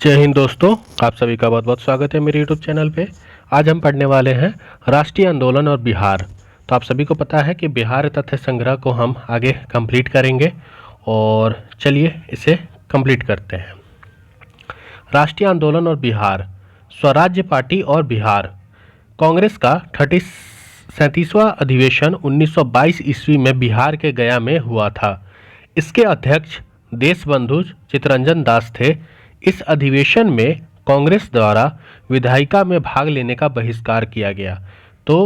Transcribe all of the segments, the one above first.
जय हिंद दोस्तों, आप सभी का बहुत बहुत स्वागत है मेरे यूट्यूब चैनल पे। आज हम पढ़ने वाले हैं राष्ट्रीय आंदोलन और बिहार। तो आप सभी को पता है कि बिहार तथ्य संग्रह को हम आगे कंप्लीट करेंगे और चलिए इसे कंप्लीट करते हैं। राष्ट्रीय आंदोलन और बिहार। स्वराज्य पार्टी और बिहार। कांग्रेस का 37वां अधिवेशन 1922 ईस्वी में बिहार के गया में हुआ था। इसके अध्यक्ष देशबंधु चित्तरंजन दास थे। इस अधिवेशन में कांग्रेस द्वारा विधायिका में भाग लेने का बहिष्कार किया गया। तो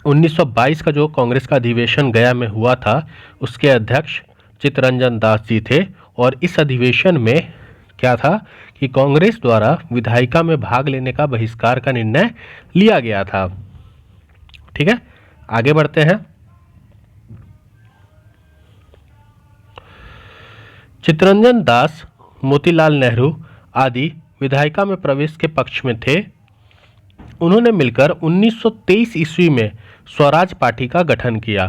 1922 का जो कांग्रेस का अधिवेशन गया में हुआ था उसके अध्यक्ष चित्तरंजन दास जी थे और इस अधिवेशन में क्या था कि कांग्रेस द्वारा विधायिका में भाग लेने का बहिष्कार का निर्णय लिया गया था। ठीक है, आगे बढ़ते हैं। चित्तरंजन दास, मोतीलाल नेहरू आदि विधायिका में प्रवेश के पक्ष में थे। उन्होंने मिलकर 1923 ईस्वी में स्वराज पार्टी का गठन किया।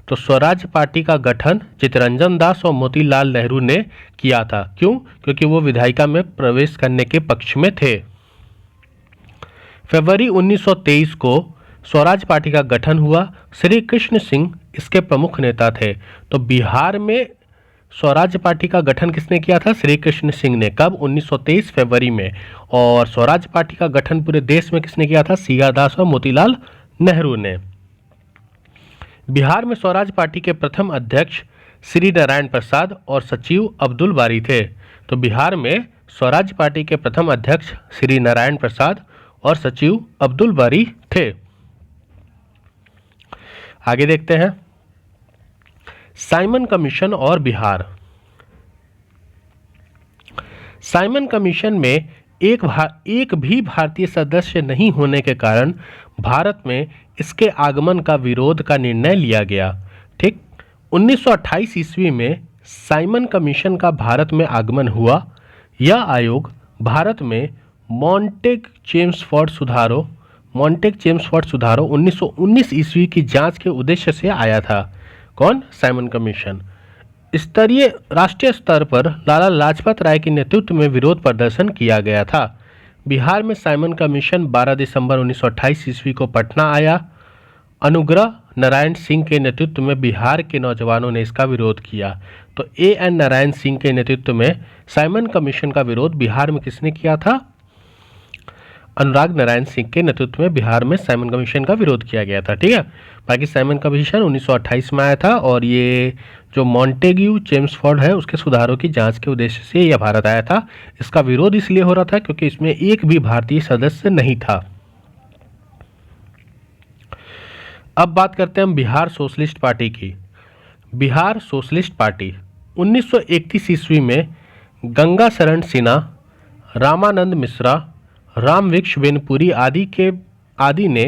तो स्वराज पार्टी का गठन चित्तरंजन दास और मोतीलाल नेहरू ने किया था। क्यों? क्योंकि वो विधायिका में प्रवेश करने के पक्ष में थे। फरवरी 1923 को स्वराज पार्टी का गठन हुआ। श्री कृष्ण सिंह इसके प्रमुख नेता थे। तो बिहार में स्वराज पार्टी का गठन किसने किया था? श्री कृष्ण सिंह ने। कब? 1923 फरवरी में। और स्वराज पार्टी का गठन पूरे देश में किसने किया था? सी आर दास और मोतीलाल नेहरू ने। बिहार में स्वराज पार्टी के प्रथम अध्यक्ष श्री नारायण प्रसाद और सचिव अब्दुल बारी थे। तो बिहार में स्वराज पार्टी के प्रथम अध्यक्ष श्री नारायण प्रसाद और सचिव अब्दुल बारी थे। आगे देखते हैं। साइमन कमीशन और बिहार। साइमन कमीशन में एक भी भारतीय सदस्य नहीं होने के कारण भारत में इसके आगमन का विरोध का निर्णय लिया गया। ठीक, 1928 ईस्वी में साइमन कमीशन का भारत में आगमन हुआ। यह आयोग भारत में मॉन्टेग चेम्सफोर्ड सुधारों 1919 ईस्वी की जांच के उद्देश्य से आया था। कौन? Simon commission. राष्ट्रीय स्तर पर लाला लाजपत राय के नेतृत्व में विरोध प्रदर्शन किया गया था। बिहार में साइमन कमीशन 12 दिसंबर 1928 ईस्वी को पटना आया। अनुग्रह नारायण सिंह के नेतृत्व में बिहार के नौजवानों ने इसका विरोध किया। तो एन नारायण सिंह के नेतृत्व में साइमन कमीशन का विरोध बिहार में किसने किया था? अनुराग नारायण सिंह के नेतृत्व में बिहार में साइमन कमीशन का विरोध किया गया था। ठीक है, बाकी साइमन कमीशन 1928 में आया था और ये जो मॉन्टेग्यू चेम्सफोर्ड है उसके सुधारों की जांच के उद्देश्य से यह भारत आया था। इसका विरोध इसलिए हो रहा था क्योंकि इसमें एक भी भारतीय सदस्य नहीं था। अब बात करते हैं हम बिहार सोशलिस्ट पार्टी की। बिहार सोशलिस्ट पार्टी 1931 ईस्वी में गंगा शरण सिन्हा, रामानंद मिश्रा, रामवृक्ष बेनपुरी आदि ने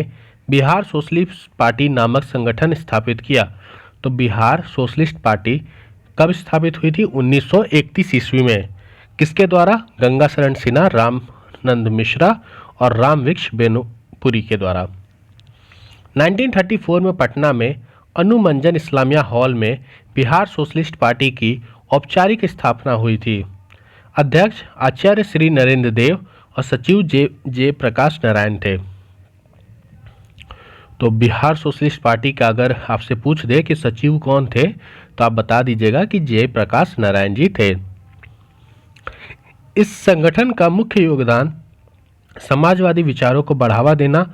बिहार सोशलिस्ट पार्टी नामक संगठन स्थापित किया। तो बिहार सोशलिस्ट पार्टी कब स्थापित हुई थी? 1931 ईस्वी में। किसके द्वारा? गंगा शरण सिन्हा, रामानंद मिश्रा और रामवृक्ष बेनपुरी के द्वारा। 1934 में पटना में अनुमंजन इस्लामिया हॉल में बिहार सोशलिस्ट पार्टी की औपचारिक स्थापना हुई थी। अध्यक्ष आचार्य श्री नरेंद्र देव और सचिव जे प्रकाश नारायण थे। तो बिहार सोशलिस्ट पार्टी का अगर आपसे पूछ दे कि सचिव कौन थे तो आप बता दीजिएगा कि जय प्रकाश नारायण जी थे। इस संगठन का मुख्य योगदान समाजवादी विचारों को बढ़ावा देना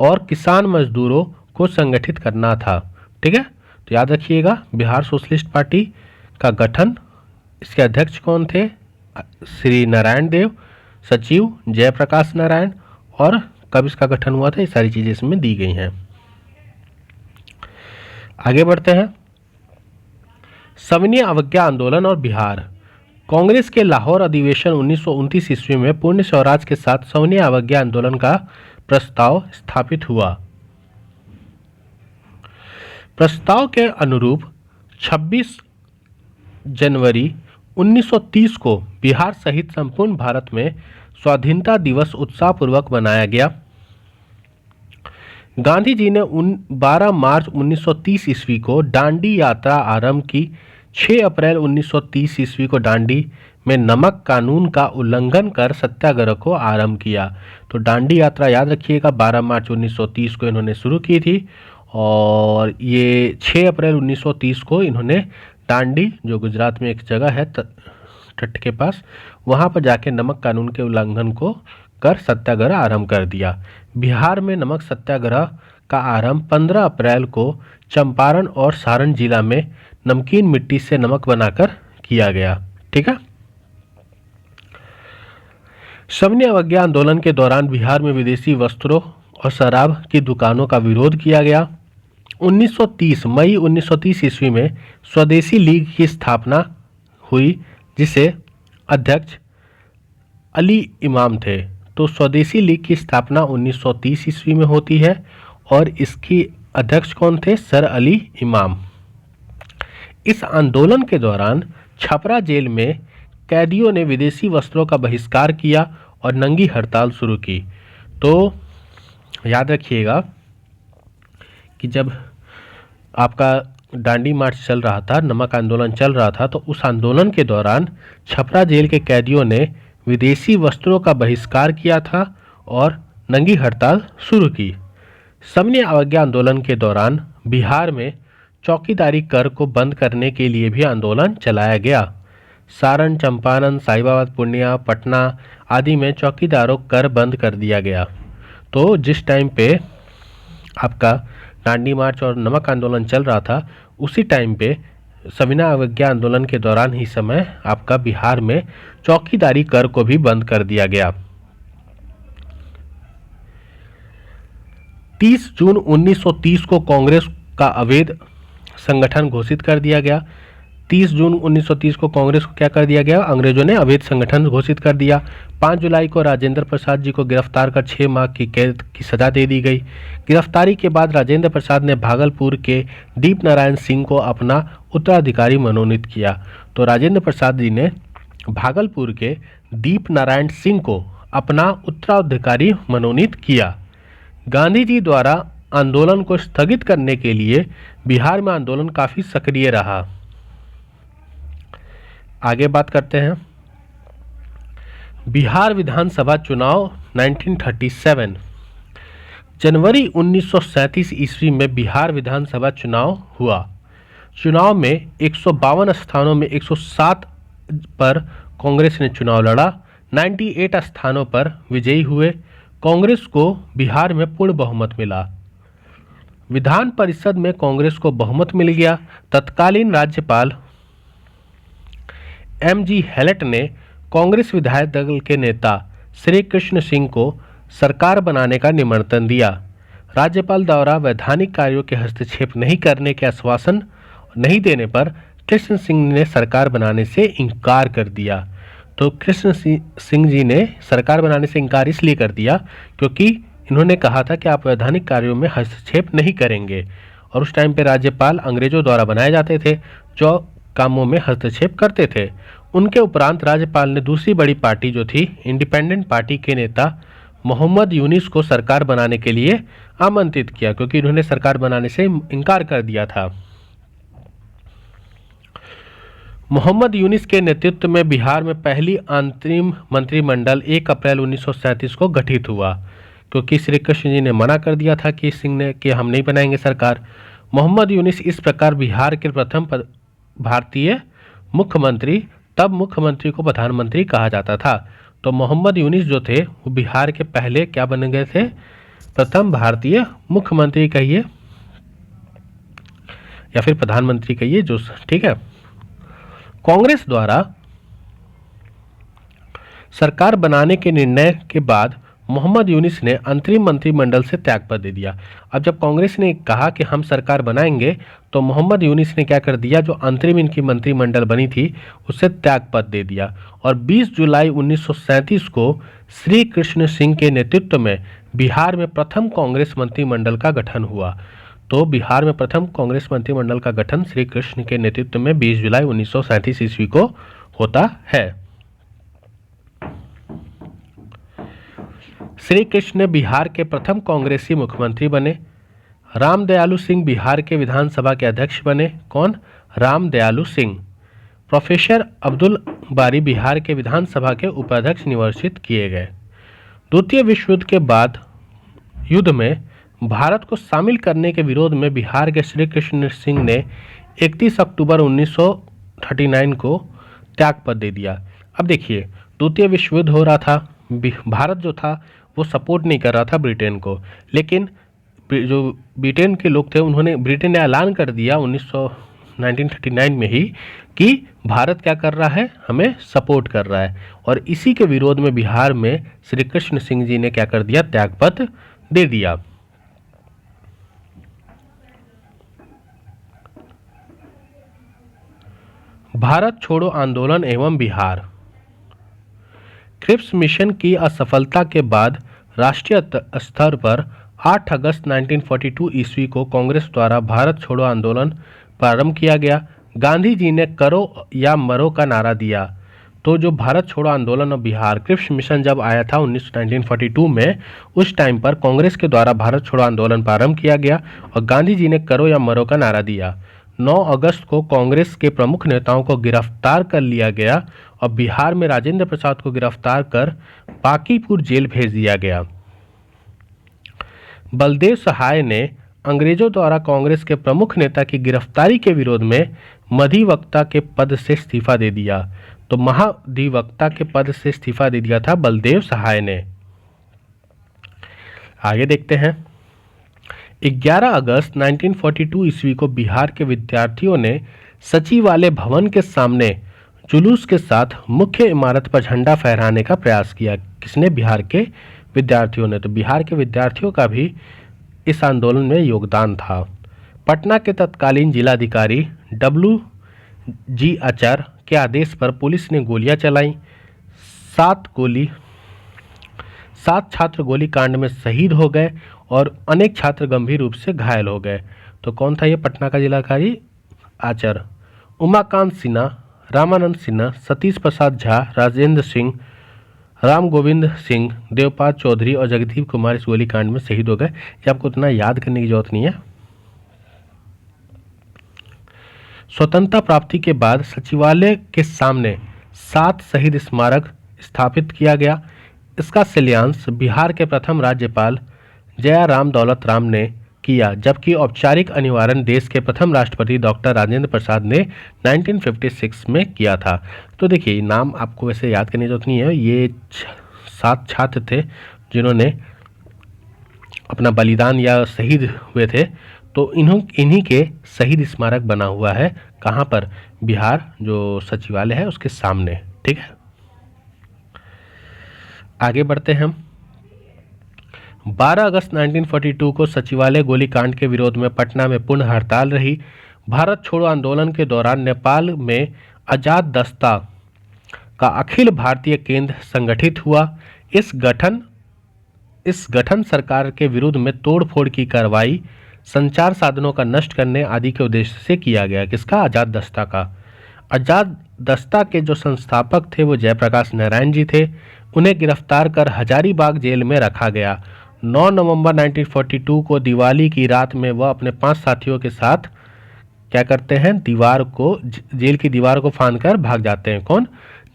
और किसान मजदूरों को संगठित करना था। ठीक है, तो याद रखिएगा बिहार सोशलिस्ट पार्टी का गठन, इसके अध्यक्ष कौन थे? श्री नारायण देव, सचिव जयप्रकाश नारायण और कब इसका गठन हुआ था, ये सारी चीजें इसमें दी गई हैं। आगे बढ़ते हैं। सविनय अवज्ञा आंदोलन और बिहार। कांग्रेस के लाहौर अधिवेशन 1929 ईस्वी में पूर्ण स्वराज के साथ सविनय अवज्ञा आंदोलन का प्रस्ताव स्थापित हुआ। प्रस्ताव के अनुरूप 26 जनवरी 1930 को बिहार सहित संपूर्ण भारत में स्वाधीनता दिवस उत्साहपूर्वक मनाया गया। गांधी जी ने 12 मार्च 1930 ईस्वी को दांडी यात्रा आरंभ की। 6 अप्रैल 1930 ईस्वी को डांडी में नमक कानून का उल्लंघन कर सत्याग्रह को आरंभ किया। तो डांडी यात्रा याद रखिएगा 12 मार्च 1930 को इन्होंने शुरू की थी और ये 6 अप्रैल 1930 को इन्होंने डांडी, जो गुजरात में एक जगह है तट के पास, वहाँ पर जाके नमक कानून के उल्लंघन को कर सत्याग्रह आरंभ कर दिया। बिहार में नमक सत्याग्रह का आरंभ 15 अप्रैल को चंपारण और सारण जिला में नमकीन मिट्टी से नमक बनाकर किया गया। ठीक है। सविनय अवज्ञा आंदोलन के दौरान बिहार में विदेशी वस्त्रों और शराब की दुकानों का विरोध किया गया। 1930 मई 1930 ईस्वी में स्वदेशी लीग की स्थापना हुई, जिसे अध्यक्ष अली इमाम थे। तो स्वदेशी लीग की स्थापना 1930 ईस्वी में होती है और इसकी अध्यक्ष कौन थे? सर अली इमाम। इस आंदोलन के दौरान छपरा जेल में कैदियों ने विदेशी वस्त्रों का बहिष्कार किया और नंगी हड़ताल शुरू की। तो याद रखिएगा कि जब आपका डांडी मार्च चल रहा था, नमक आंदोलन चल रहा था, तो उस आंदोलन के दौरान छपरा जेल के कैदियों ने विदेशी वस्त्रों का बहिष्कार किया था और नंगी हड़ताल शुरू की। सविनय अवज्ञा आंदोलन के दौरान बिहार में चौकीदारी कर को बंद करने के लिए भी आंदोलन चलाया गया। सारण, चंपारण, साहिबाबाद, पूर्णिया, पटना आदि में चौकीदारों कर बंद कर दिया गया। तो जिस टाइम पे आपका डांडी मार्च और नमक आंदोलन चल रहा था, उसी टाइम पे सविनय अवज्ञा आंदोलन के दौरान ही समय आपका बिहार में चौकीदारी कर को भी बंद कर दिया गया। 30 जून 1930 को कांग्रेस का अवैध संगठन घोषित कर दिया गया। 30 जून 1930 को कांग्रेस को क्या कर दिया गया? अंग्रेजों ने अवैध संगठन घोषित कर दिया। 5 जुलाई को राजेंद्र प्रसाद जी को गिरफ्तार कर 6 माह की कैद की सजा दे दी गई। गिरफ्तारी के बाद राजेंद्र प्रसाद ने भागलपुर के दीप नारायण सिंह को अपना उत्तराधिकारी मनोनीत किया। तो राजेंद्र प्रसाद जी ने भागलपुर के दीप नारायण सिंह को अपना उत्तराधिकारी मनोनीत किया। गांधी जी द्वारा आंदोलन को स्थगित करने के लिए बिहार में आंदोलन काफी सक्रिय रहा। आगे बात करते हैं बिहार विधानसभा चुनाव 1937। जनवरी 1937 ईस्वी में बिहार विधानसभा चुनाव हुआ। चुनाव में 152 स्थानों में 107 पर कांग्रेस ने चुनाव लड़ा। 98 स्थानों पर विजयी हुए। कांग्रेस को बिहार में पूर्ण बहुमत मिला। विधान परिषद में कांग्रेस को बहुमत मिल गया। तत्कालीन राज्यपाल M.G. हेलेट ने कांग्रेस विधायक दल के नेता श्री कृष्ण सिंह को सरकार बनाने का निमंत्रण दिया। राज्यपाल द्वारा वैधानिक कार्यों के हस्तक्षेप नहीं करने के आश्वासन नहीं देने पर कृष्ण सिंह ने सरकार बनाने से इनकार कर दिया। तो कृष्ण सिंह जी ने सरकार बनाने से इनकार इसलिए कर दिया क्योंकि इन्होंने कहा था कि आप वैधानिक कार्यों में हस्तक्षेप नहीं करेंगे, और उस टाइम पे राज्यपाल अंग्रेजों द्वारा बनाए जाते थे जो कामों में हस्तक्षेप करते थे। उनके उपरांत राज्यपाल ने दूसरी बड़ी पार्टी जो थी इंडिपेंडेंट पार्टी के नेता मोहम्मद यूनिस को सरकार बनाने के लिए आमंत्रित किया, क्योंकि इन्होंने सरकार बनाने से इनकार कर दिया था। मोहम्मद यूनिस के नेतृत्व में बिहार में पहली अंतरिम मंत्रिमंडल 1 अप्रैल 1937 को गठित हुआ, क्योंकि श्री कृष्ण जी ने मना कर दिया था कि सिंह ने कि हम नहीं बनाएंगे सरकार। मोहम्मद यूनिस इस प्रकार बिहार के प्रथम भारतीय मुख्यमंत्री, तब मुख्यमंत्री को प्रधानमंत्री कहा जाता था। तो मोहम्मद यूनिस जो थे वो बिहार के पहले क्या बन गए थे? प्रथम भारतीय मुख्यमंत्री कहिए या फिर प्रधानमंत्री कहिए, जो ठीक है। कांग्रेस द्वारा सरकार बनाने के निर्णय के बाद मोहम्मद यूनिस ने अंतरिम मंत्रिमंडल से त्यागपत्र दे दिया। अब जब कांग्रेस ने कहा कि हम सरकार बनाएंगे, तो मोहम्मद यूनिस ने क्या कर दिया? जो अंतरिम इनकी मंत्रिमंडल बनी थी उससे त्यागपत्र दे दिया। और 20 जुलाई 1937 को श्री कृष्ण सिंह के नेतृत्व में बिहार में प्रथम कांग्रेस मंत्रिमंडल का गठन हुआ। तो बिहार में प्रथम कांग्रेस मंत्रिमंडल का गठन श्री कृष्ण के नेतृत्व में 20 जुलाई 1937 ईस्वी को होता है। श्री कृष्ण बिहार के प्रथम कांग्रेसी मुख्यमंत्री बने। रामदयालु सिंह बिहार के विधानसभा के अध्यक्ष बने। कौन? रामदयालु सिंह। प्रोफेसर अब्दुल बारी बिहार के विधानसभा के उपाध्यक्ष निर्वाचित किए गए। द्वितीय विश्व युद्ध के बाद युद्ध में भारत को शामिल करने के विरोध में बिहार के श्री कृष्ण सिंह ने 31 अक्टूबर 1939 को त्यागपत्र दे दिया। अब देखिए, द्वितीय विश्व युद्ध हो रहा था, भारत जो था वो सपोर्ट नहीं कर रहा था ब्रिटेन को, लेकिन जो ब्रिटेन के लोग थे उन्होंने, ब्रिटेन ने ऐलान कर दिया 1939 में ही कि भारत क्या कर रहा है, हमें सपोर्ट कर रहा है। और इसी के विरोध में बिहार में श्री कृष्ण सिंह जी ने क्या कर दिया, त्यागपत्र दे दिया। भारत छोड़ो आंदोलन एवं बिहार। क्रिप्स मिशन की असफलता के बाद राष्ट्रीय स्तर पर 8 अगस्त 1942 ईस्वी को कांग्रेस द्वारा भारत छोड़ो आंदोलन प्रारंभ किया गया। गांधी जी ने करो या मरो का नारा दिया। तो जो भारत छोड़ो आंदोलन और बिहार क्रिप्स मिशन जब आया था 1942 में, उस टाइम पर कांग्रेस के द्वारा भारत छोड़ो आंदोलन प्रारंभ किया गया और गांधी जी ने करो या मरो का नारा दिया। 9 अगस्त को कांग्रेस के प्रमुख नेताओं को गिरफ्तार कर लिया गया और बिहार में राजेंद्र प्रसाद को गिरफ्तार कर बांकीपुर जेल भेज दिया गया। बलदेव सहाय ने अंग्रेजों द्वारा कांग्रेस के प्रमुख नेता की गिरफ्तारी के विरोध में महाधिवक्ता के पद से इस्तीफा दे दिया। तो महाधिवक्ता के पद से इस्तीफा दे दिया था बलदेव सहाय ने। आगे देखते हैं। 11 अगस्त 1942 ईस्वी को बिहार के विद्यार्थियों ने सचिवालय भवन के सामने जुलूस के साथ मुख्य इमारत पर झंडा फहराने का प्रयास किया। किसने? बिहार के विद्यार्थियों ने। तो बिहार के विद्यार्थियों का भी इस आंदोलन में योगदान था। पटना के तत्कालीन जिलाधिकारी WG आचार्य के आदेश पर पुलिस ने गोलियां चलाई। 7 छात्र गोली कांड में शहीद हो गए और अनेक छात्र गंभीर रूप से घायल हो गए। तो कौन था ये पटना का जिलाधिकारी? आचार्य। उमाकांत सिन्हा, रामानंद सिन्हा, सतीश प्रसाद झा, राजेंद्र सिंह, राम गोविंद सिंह, देवपाल चौधरी और जगदीप कुमार इस गोलीकांड में शहीद हो गए। ये आपको इतना याद करने की जरूरत नहीं है। स्वतंत्रता प्राप्ति के बाद सचिवालय के सामने 7 शहीद स्मारक स्थापित किया गया। इसका शिलान्यास बिहार के प्रथम राज्यपाल जयाराम दौलत राम ने किया, जबकि औपचारिक अनिवार्य देश के प्रथम राष्ट्रपति डॉक्टर राजेंद्र प्रसाद ने 1956 में किया था। तो देखिए, नाम आपको वैसे याद करने की जरूरत नहीं है। ये 7 छात्र थे जिन्होंने अपना बलिदान या शहीद हुए थे। तो इन्हीं के शहीद स्मारक बना हुआ है। कहाँ पर? बिहार जो सचिवालय है उसके सामने। ठीक है, आगे बढ़ते हैं हम। 12 अगस्त 1942 को सचिवालय गोलीकांड के विरोध में पटना में पूर्ण हड़ताल रही। भारत छोड़ो आंदोलन के दौरान नेपाल में आजाद दस्ता का अखिल भारतीय केंद्र संगठित हुआ। इस गठन सरकार के विरुद्ध में तोड़फोड़ की कार्रवाई, संचार साधनों का नष्ट करने आदि के उद्देश्य से किया गया। किसका? आजाद दस्ता का। आजाद दस्ता के जो संस्थापक थे वो जयप्रकाश नारायण जी थे। उन्हें गिरफ्तार कर हजारीबाग जेल में रखा गया। 9 नवंबर 1942 को दिवाली की रात में वह अपने 5 साथियों के साथ क्या करते हैं? जेल की दीवार को फांदकर भाग जाते हैं। कौन?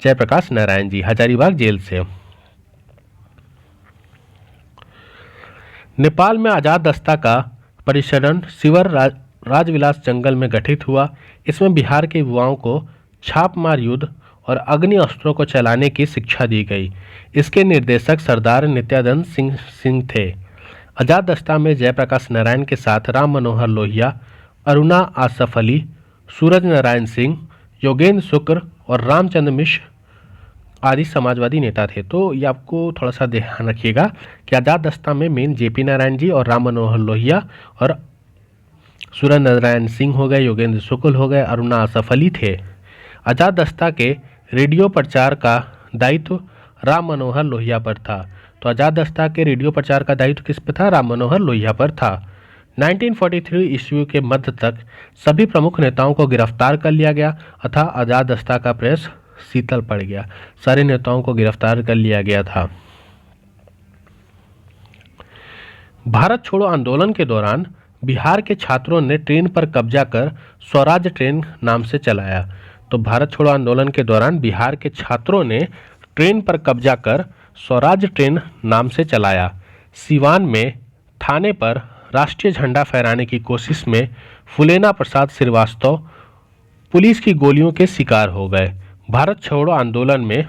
जयप्रकाश नारायण जी, हजारीबाग जेल से। नेपाल में आजाद दस्ता का परिसरण शिवर राजविलास जंगल में गठित हुआ। इसमें बिहार के युवाओं को छापमार युद्ध और अग्नि अस्त्रों को चलाने की शिक्षा दी गई। इसके निर्देशक सरदार नित्यानंद सिंह थे। आजाद दस्ता में जयप्रकाश नारायण के साथ राम मनोहर लोहिया, अरुणा आसफ अली, सूरज नारायण सिंह, योगेंद्र शुक्र और रामचंद्र मिश्र आदि समाजवादी नेता थे। तो ये आपको थोड़ा सा ध्यान रखिएगा कि आजाद दस्ता में मेन JP नारायण जी और राम मनोहर लोहिया और सूरज नारायण सिंह हो गए, योगेंद्र शुक्ल हो गए, अरुणा आसफ अली थे। आजाद दस्ता के रेडियो प्रचार का दायित्व राम मनोहर लोहिया पर था। तो आजाद दस्ता के रेडियो प्रचार का दायित्व किस पे था? राम मनोहर लोहिया पर था। 1943 ईस्वी के मध्य तक सभी प्रमुख नेताओं को गिरफ्तार कर लिया गया तथा आजाद दस्ता का प्रेस शीतल पड़ गया। सारे नेताओं को गिरफ्तार कर लिया गया था। भारत छोड़ो आंदोलन के दौरान बिहार के छात्रों ने ट्रेन पर कब्जा कर स्वराज ट्रेन नाम से चलाया। तो भारत छोड़ो आंदोलन के दौरान बिहार के छात्रों ने ट्रेन पर कब्जा कर स्वराज ट्रेन नाम से चलाया। सीवान में थाने पर राष्ट्रीय झंडा फहराने की कोशिश में फुलेना प्रसाद श्रीवास्तव पुलिस की गोलियों के शिकार हो गए। भारत छोड़ो आंदोलन में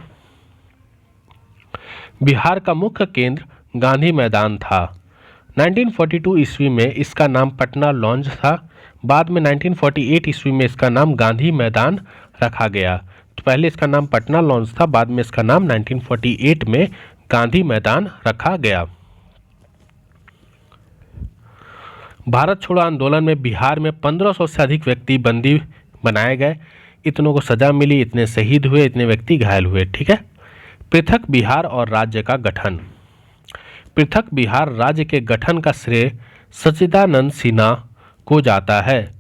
बिहार का मुख्य केंद्र गांधी मैदान था। 1942 ईस्वी में इसका नाम पटना लॉन्च था। बाद में 1948 ईस्वी में इसका नाम गांधी मैदान रखा गया। तो पहले इसका नाम पटना लॉन्च था, बाद में इसका नाम 1948 में गांधी मैदान रखा गया। भारत छोड़ो आंदोलन में बिहार में 1500 से अधिक व्यक्ति बंदी बनाए गए। इतनों को सजा मिली, इतने शहीद हुए, इतने व्यक्ति घायल हुए। ठीक है। पृथक बिहार और राज्य का गठन। पृथक बिहार राज्य के गठन का श्रेय सच्चिदानंद सिन्हा को जाता है।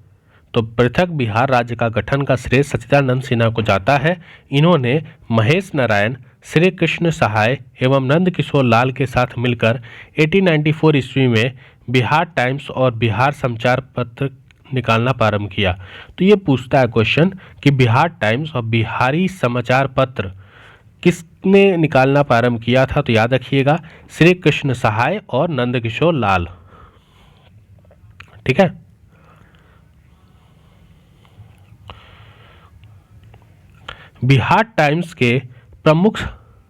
तो पृथक बिहार राज्य का गठन का श्रेय सच्चिदानंद सिन्हा को जाता है। इन्होंने महेश नारायण, श्री कृष्ण सहाय एवं नंद किशोर लाल के साथ मिलकर 1894 ईस्वी में बिहार टाइम्स और बिहार समाचार पत्र निकालना प्रारंभ किया। तो ये पूछता है क्वेश्चन कि बिहार टाइम्स और बिहारी समाचार पत्र किसने निकालना प्रारंभ किया था? तो याद रखिएगा, श्री कृष्ण सहाय और नंद किशोर लाल। ठीक है। बिहार टाइम्स के प्रमुख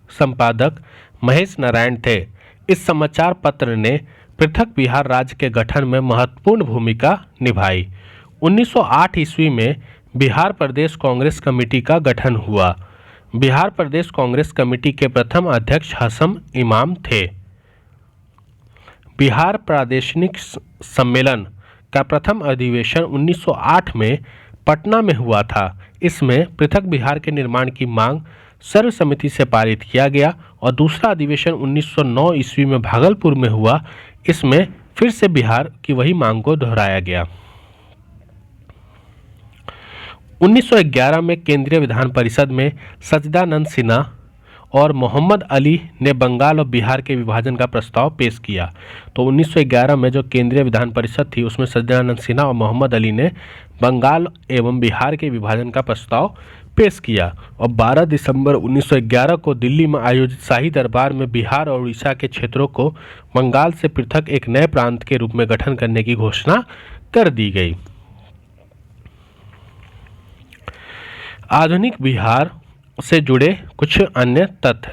संपादक महेश नारायण थे। इस समाचार पत्र ने पृथक बिहार राज्य के गठन में महत्वपूर्ण भूमिका निभाई। 1908 ईस्वी में बिहार प्रदेश कांग्रेस कमेटी का गठन हुआ। बिहार प्रदेश कांग्रेस कमेटी के प्रथम अध्यक्ष हसन इमाम थे। बिहार प्रादेशिक सम्मेलन का प्रथम अधिवेशन 1908 में पटना में हुआ था। इसमें पृथक बिहार के निर्माण की मांग सर्वसम्मति से पारित किया गया और दूसरा अधिवेशन 1909 ईस्वी में भागलपुर में हुआ। इसमें फिर से बिहार की वही मांग को दोहराया गया। 1911 में केंद्रीय विधान परिषद में सच्चिदानंद सिन्हा और मोहम्मद अली ने बंगाल और बिहार के विभाजन का प्रस्ताव पेश किया। तो 1911 में जो केंद्रीय विधान परिषद थी उसमें सच्चिदानंद सिन्हा और मोहम्मद अली ने बंगाल एवं बिहार के विभाजन का प्रस्ताव पेश किया और 12 दिसंबर 1911 को दिल्ली में आयोजित शाही दरबार में बिहार और उड़ीसा के क्षेत्रों को बंगाल से पृथक एक नए प्रांत के रूप में गठन करने की घोषणा कर दी गई। आधुनिक बिहार से जुड़े कुछ अन्य तथ्य।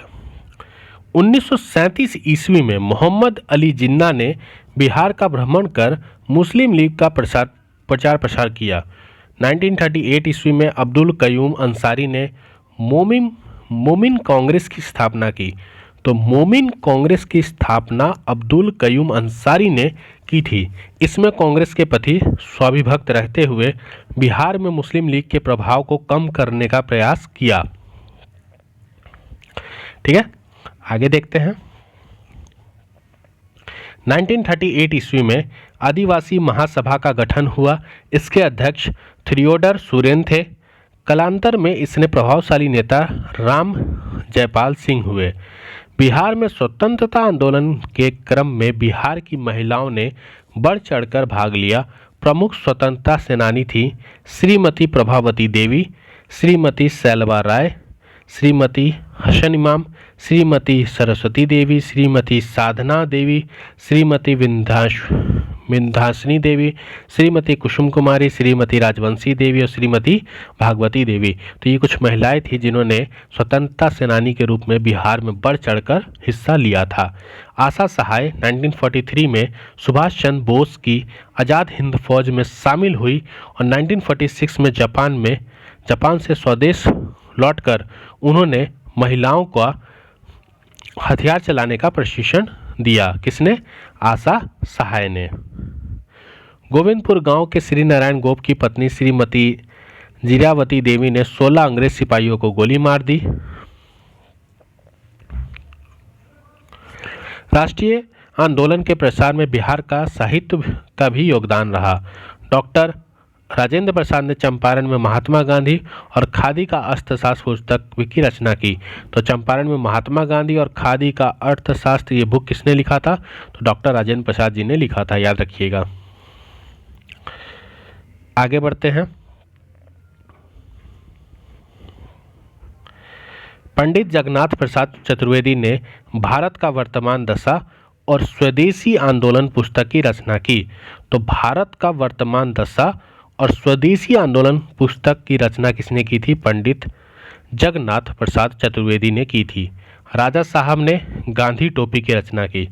1937 ईस्वी में मोहम्मद अली जिन्ना ने बिहार का भ्रमण कर मुस्लिम लीग का प्रचार प्रसार किया। 1938 ईस्वी में अब्दुल कयूम अंसारी ने मोमिन कांग्रेस की स्थापना की। तो मोमिन कांग्रेस की स्थापना अब्दुल कयूम अंसारी ने की थी। इसमें कांग्रेस के प्रति स्वाभिभक्त रहते हुए बिहार में मुस्लिम लीग के प्रभाव को कम करने का प्रयास किया। ठीक है, आगे देखते हैं। 1938 ईस्वी में आदिवासी महासभा का गठन हुआ। इसके अध्यक्ष थियोडर सुरेन थे। कालांतर में इसने प्रभावशाली नेता राम जयपाल सिंह हुए। बिहार में स्वतंत्रता आंदोलन के क्रम में बिहार की महिलाओं ने बढ़ चढ़कर भाग लिया। प्रमुख स्वतंत्रता सेनानी थी श्रीमती प्रभावती देवी, श्रीमती सैलवा राय, श्रीमती हसन इमाम, श्रीमती सरस्वती देवी, श्रीमती साधना देवी, श्रीमती विंध्यासिनी देवी, श्रीमती कुसुम कुमारी, श्रीमती राजवंशी देवी और श्रीमती भागवती देवी। तो ये कुछ महिलाएं थी जिन्होंने स्वतंत्रता सेनानी के रूप में बिहार में बढ़ चढ़कर हिस्सा लिया था। आशा सहाय 1943 में सुभाष चंद्र बोस की आज़ाद हिंद फौज में शामिल हुई और 1946 में जापान से स्वदेश लौटकर उन्होंने महिलाओं का हथियार चलाने का प्रशिक्षण दिया। किसने? आशा सहाय ने। गोविंदपुर गांव के श्री नारायण गोप की पत्नी श्रीमती जीरावती देवी ने 16 अंग्रेज सिपाहियों को गोली मार दी। राष्ट्रीय आंदोलन के प्रसार में बिहार का साहित्य का भी योगदान रहा। डॉक्टर राजेंद्र प्रसाद ने चंपारण में महात्मा गांधी और खादी का अर्थशास्त्र पुस्तक की रचना की। तो चंपारण में महात्मा गांधी और खादी का अर्थशास्त्र ये बुक किसने लिखा था? तो डॉक्टर राजेंद्र प्रसाद जी ने लिखा था, याद रखिएगा। आगे बढ़ते हैं। पंडित जगन्नाथ प्रसाद चतुर्वेदी ने भारत का वर्तमान दशा और स्वदेशी आंदोलन पुस्तक की रचना की। तो भारत का वर्तमान दशा और स्वदेशी आंदोलन पुस्तक की रचना किसने की थी? पंडित जगन्नाथ प्रसाद चतुर्वेदी ने की थी। राजा साहब ने गांधी टोपी की रचना की।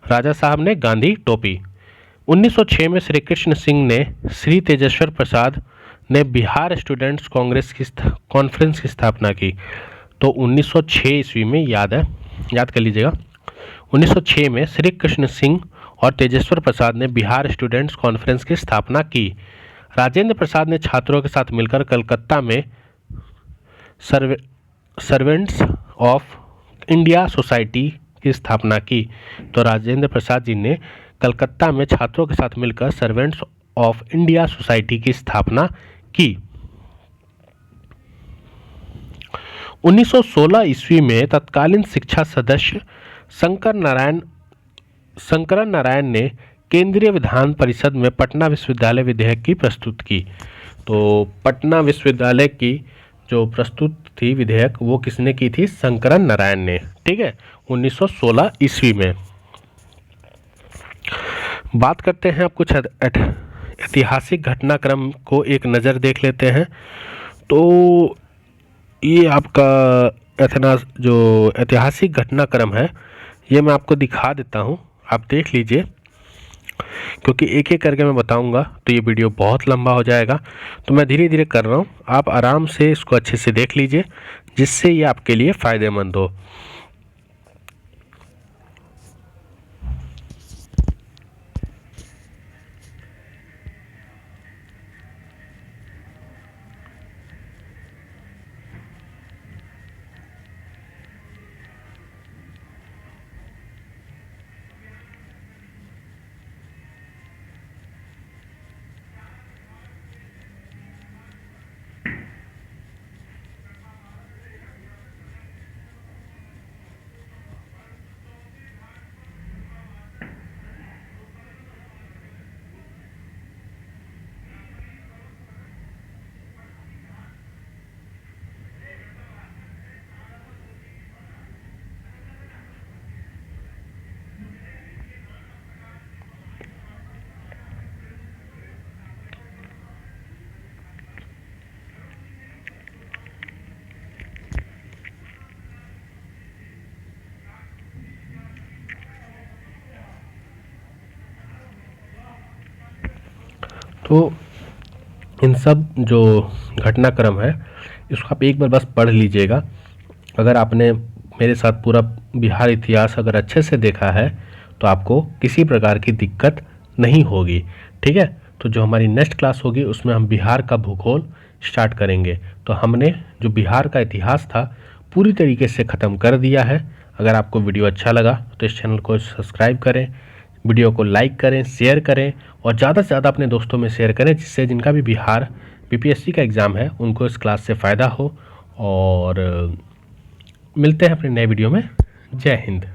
राजा साहब ने गांधी टोपी। 1906 में श्री कृष्ण सिंह ने श्री तेजेश्वर प्रसाद ने बिहार स्टूडेंट्स कांग्रेस की कॉन्फ्रेंस की स्थापना की। तो 1906 ईस्वी में याद कर लीजिएगा, 1906 में श्री कृष्ण सिंह और तेजेश्वर प्रसाद ने बिहार स्टूडेंट्स कॉन्फ्रेंस की स्थापना की। राजेंद्र प्रसाद ने छात्रों के साथ मिलकर कलकत्ता में सर्वेंट्स ऑफ इंडिया सोसाइटी की स्थापना की। तो राजेंद्र प्रसाद जी ने कलकत्ता में छात्रों के साथ मिलकर सर्वेंट्स ऑफ इंडिया सोसाइटी की स्थापना की। 1916 ईस्वी में तत्कालीन शिक्षा सदस्य शंकरन नारायण ने केंद्रीय विधान परिषद में पटना विश्वविद्यालय विधेयक की प्रस्तुत की। तो पटना विश्वविद्यालय की जो प्रस्तुत थी विधेयक वो किसने की थी? शंकरन नारायण ने। ठीक है, 1916 ईस्वी में। बात करते हैं, अब कुछ ऐतिहासिक घटनाक्रम को एक नज़र देख लेते हैं। तो ये आपका जो ऐतिहासिक घटनाक्रम है ये मैं आपको दिखा देता हूँ, आप देख लीजिए, क्योंकि एक एक करके मैं बताऊंगा तो ये वीडियो बहुत लंबा हो जाएगा। तो मैं धीरे धीरे कर रहा हूँ, आप आराम से इसको अच्छे से देख लीजिए जिससे ये आपके लिए फ़ायदेमंद हो। तो इन सब जो घटनाक्रम है इसको आप एक बार बस पढ़ लीजिएगा। अगर आपने मेरे साथ पूरा बिहार इतिहास अगर अच्छे से देखा है तो आपको किसी प्रकार की दिक्कत नहीं होगी। ठीक है, तो जो हमारी नेक्स्ट क्लास होगी उसमें हम बिहार का भूगोल स्टार्ट करेंगे। तो हमने जो बिहार का इतिहास था पूरी तरीके से ख़त्म कर दिया है। अगर आपको वीडियो अच्छा लगा तो इस चैनल को सब्सक्राइब करें, वीडियो को लाइक करें, शेयर करें और ज़्यादा से ज़्यादा अपने दोस्तों में शेयर करें, जिससे जिनका भी बिहार बीपीएससी का एग्ज़ाम है उनको इस क्लास से फ़ायदा हो। और मिलते हैं अपने नए वीडियो में। जय हिंद।